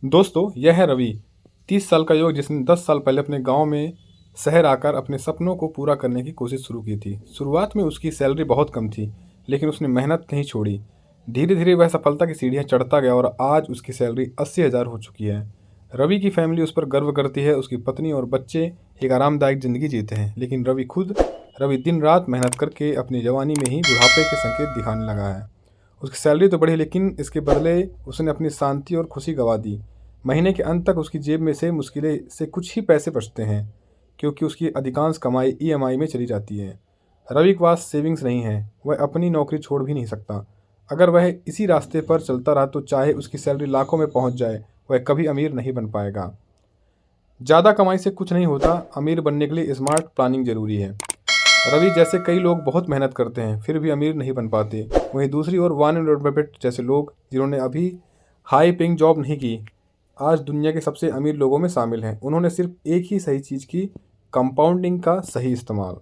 दोस्तों, यह है रवि, 30 साल का युवक जिसने 10 साल पहले अपने गांव में शहर आकर अपने सपनों को पूरा करने की कोशिश शुरू की थी। शुरुआत में उसकी सैलरी बहुत कम थी, लेकिन उसने मेहनत नहीं छोड़ी। धीरे धीरे वह सफलता की सीढ़ियां चढ़ता गया और आज उसकी सैलरी 80,000 हो चुकी है। रवि की फैमिली उस पर गर्व करती है, उसकी पत्नी और बच्चे एक आरामदायक ज़िंदगी जीते हैं। लेकिन रवि दिन रात मेहनत करके अपनी जवानी में ही बुढ़ापे के संकेत दिखाने लगा है। उसकी सैलरी तो बढ़ी, लेकिन इसके बदले उसने अपनी शांति और खुशी गंवा दी। महीने के अंत तक उसकी जेब में से मुश्किलें से कुछ ही पैसे बचते हैं, क्योंकि उसकी अधिकांश कमाई ईएमआई में चली जाती है। रवि के पास सेविंग्स नहीं है, वह अपनी नौकरी छोड़ भी नहीं सकता। अगर वह इसी रास्ते पर चलता रहा तो चाहे उसकी सैलरी लाखों में पहुंच जाए, वह कभी अमीर नहीं बन पाएगा। ज़्यादा कमाई से कुछ नहीं होता, अमीर बनने के लिए स्मार्ट प्लानिंग जरूरी है। रवि जैसे कई लोग बहुत मेहनत करते हैं फिर भी अमीर नहीं बन पाते। वहीं दूसरी ओर वॉरेन बफेट जैसे लोग जिन्होंने अभी हाई पेइंग जॉब नहीं की, आज दुनिया के सबसे अमीर लोगों में शामिल हैं। उन्होंने सिर्फ एक ही सही चीज़ की, कंपाउंडिंग का सही इस्तेमाल।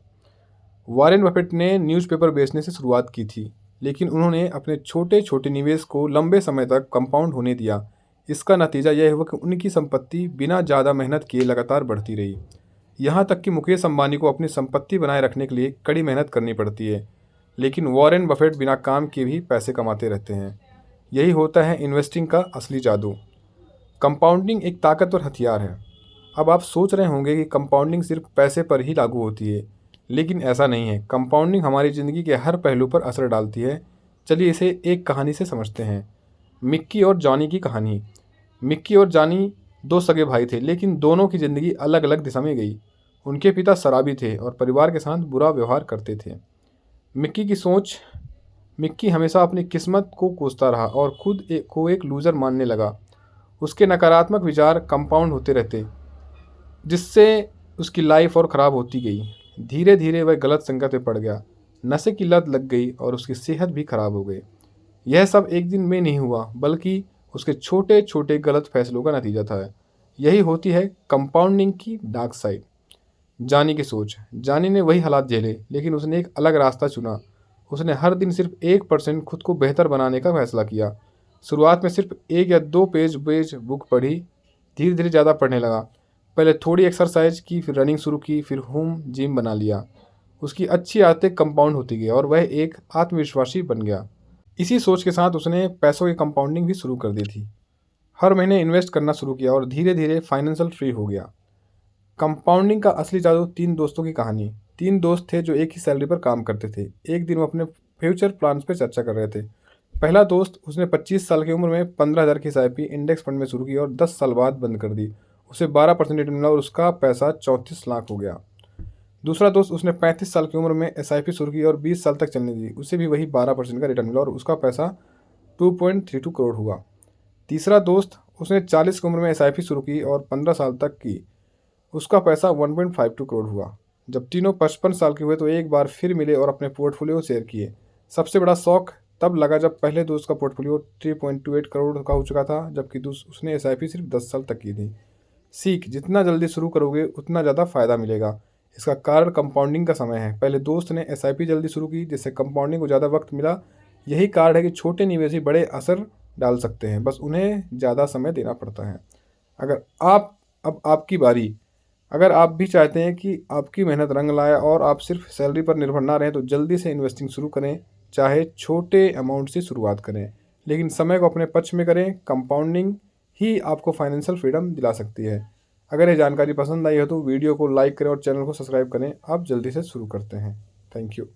वॉरेन बफेट ने न्यूज़पेपर बेचने से शुरुआत की थी, लेकिन उन्होंने अपने छोटे छोटे निवेश को लंबे समय तक कंपाउंड होने दिया। इसका नतीजा यह हुआ कि उनकी संपत्ति बिना ज़्यादा मेहनत किए लगातार बढ़ती रही। यहाँ तक कि मुकेश अंबानी को अपनी संपत्ति बनाए रखने के लिए कड़ी मेहनत करनी पड़ती है, लेकिन वॉरेन बफेट बिना काम किए भी पैसे कमाते रहते हैं। यही होता है इन्वेस्टिंग का असली जादू। कंपाउंडिंग एक ताकतवर हथियार है। अब आप सोच रहे होंगे कि कंपाउंडिंग सिर्फ पैसे पर ही लागू होती है, लेकिन ऐसा नहीं है। कंपाउंडिंग हमारी ज़िंदगी के हर पहलू पर असर डालती है। चलिए इसे एक कहानी से समझते हैं। मिक्की और जॉनी की कहानी। मिक्की और जॉनी दो सगे भाई थे, लेकिन दोनों की ज़िंदगी अलग अलग दिशा में गई। उनके पिता शराबी थे और परिवार के साथ बुरा व्यवहार करते थे। मिक्की की सोच मिक्की हमेशा अपनी किस्मत को कोसता रहा और को एक लूज़र मानने लगा। उसके नकारात्मक विचार कंपाउंड होते रहते, जिससे उसकी लाइफ और ख़राब होती गई। धीरे धीरे वह गलत संगत में पड़ गया, नशे की लत लग गई और उसकी सेहत भी खराब हो गई। यह सब एक दिन में नहीं हुआ, बल्कि उसके छोटे छोटे गलत फैसलों का नतीजा था। यही होती है कंपाउंडिंग की डार्क साइड। जानी की सोच। जानी ने वही हालात झेले, लेकिन उसने एक अलग रास्ता चुना। उसने हर दिन सिर्फ 1% खुद को बेहतर बनाने का फैसला किया। शुरुआत में सिर्फ 1 या 2 पेज बुक पढ़ी, धीरे धीरे ज़्यादा पढ़ने लगा। पहले थोड़ी एक्सरसाइज की, फिर रनिंग शुरू की, फिर होम जिम बना लिया। उसकी अच्छी आदतें कंपाउंड होती गई और वह एक आत्मविश्वासी बन गया। इसी सोच के साथ उसने पैसों की कंपाउंडिंग भी शुरू कर दी थी। हर महीने इन्वेस्ट करना शुरू किया और धीरे धीरे फाइनेंशियल फ्री हो गया। कंपाउंडिंग का असली जादू। 3 दोस्तों की कहानी। 3 दोस्त थे जो एक ही सैलरी पर काम करते थे। एक दिन वो अपने फ्यूचर प्लान्स पर चर्चा कर रहे थे। पहला दोस्त, उसने 25 साल की उम्र में 15,000 की एसआईपी इंडेक्स फंड में शुरू की और 10 साल बाद बंद कर दी। उसे 12% रिटर्न मिला और उसका पैसा 34 लाख हो गया। दूसरा दोस्त, उसने 35 साल की उम्र में एसआईपी शुरू की और 20 साल तक चलने दी। उसे भी वही 12% का रिटर्न मिला और उसका पैसा 2.32 करोड़ हुआ। तीसरा दोस्त, उसने 40 की उम्र में एसआईपी शुरू की और 15 साल तक की। उसका पैसा 1.52 करोड़ हुआ। जब तीनों 55 साल के हुए तो एक बार फिर मिले और अपने पोर्टफोलियो शेयर किए। सबसे बड़ा शौक तब लगा जब पहले दोस्त का पोर्टफोलियो 3.28 करोड़ का हो चुका था, जबकि उसने एसआईपी सिर्फ 10 साल तक की थी। सीख, जितना जल्दी शुरू करोगे उतना ज़्यादा फायदा मिलेगा। इसका कारण कंपाउंडिंग का समय है। पहले दोस्त ने एसआईपी जल्दी शुरू की, जिससे कंपाउंडिंग को ज़्यादा वक्त मिला। यही कारण है कि छोटे निवेश ही बड़े असर डाल सकते हैं, बस उन्हें ज़्यादा समय देना पड़ता है। अगर आप अब आपकी बारी। अगर आप भी चाहते हैं कि आपकी मेहनत रंग लाए और आप सिर्फ सैलरी पर निर्भर ना रहें, तो जल्दी से इन्वेस्टिंग शुरू करें। चाहे छोटे अमाउंट से शुरुआत करें, लेकिन समय को अपने पक्ष में करें। कंपाउंडिंग ही आपको फाइनेंशियल फ्रीडम दिला सकती है। अगर ये जानकारी पसंद आई हो तो वीडियो को लाइक करें और चैनल को सब्सक्राइब करें। आप जल्दी से शुरू करते हैं। Thank you.